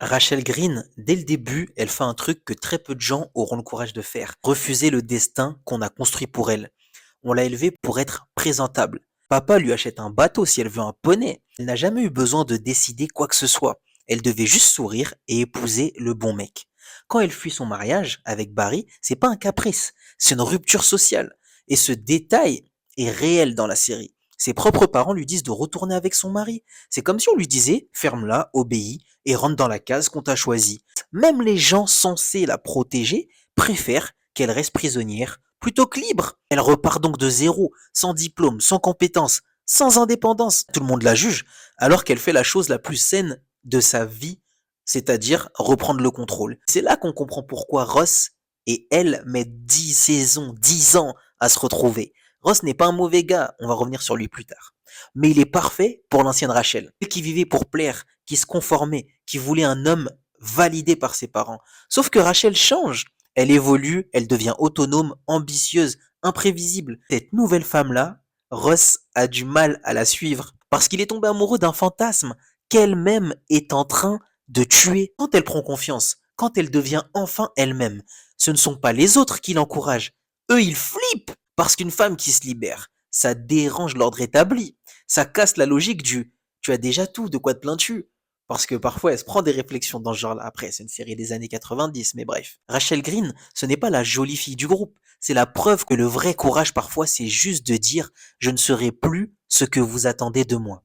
Rachel Green, dès le début, elle fait un truc que très peu de gens auront le courage de faire. Refuser le destin qu'on a construit pour elle. On l'a élevée pour être présentable. Papa lui achète un bateau si elle veut un poney. Elle n'a jamais eu besoin de décider quoi que ce soit. Elle devait juste sourire et épouser le bon mec. Quand elle fuit son mariage avec Barry, c'est pas un caprice, c'est une rupture sociale. Et ce détail est réel dans la série. Ses propres parents lui disent de retourner avec son mari. C'est comme si on lui disait ferme-la, obéis et rentre dans la case qu'on t'a choisie. Même les gens censés la protéger préfèrent qu'elle reste prisonnière plutôt que libre. Elle repart donc de zéro, sans diplôme, sans compétences, sans indépendance. Tout le monde la juge, alors qu'elle fait la chose la plus saine de sa vie, c'est-à-dire reprendre le contrôle. C'est là qu'on comprend pourquoi Ross et elle mettent 10 saisons, 10 ans à se retrouver. Ross n'est pas un mauvais gars, on va revenir sur lui plus tard. Mais il est parfait pour l'ancienne Rachel, celle qui vivait pour plaire, qui se conformait, qui voulait un homme validé par ses parents. Sauf que Rachel change. Elle évolue, elle devient autonome, ambitieuse, imprévisible. Cette nouvelle femme-là, Ross a du mal à la suivre parce qu'il est tombé amoureux d'un fantasme qu'elle-même est en train de tuer. Quand elle prend confiance, quand elle devient enfin elle-même, ce ne sont pas les autres qui l'encouragent. Eux, ils flippent parce qu'une femme qui se libère, ça dérange l'ordre établi. Ça casse la logique du tu as déjà tout, de quoi te plains-tu? Parce que parfois, elle se prend des réflexions dans ce genre-là. Après, c'est une série des années 90, mais bref. Rachel Green, ce n'est pas la jolie fille du groupe. C'est la preuve que le vrai courage, parfois, c'est juste de dire je ne serai plus ce que vous attendez de moi.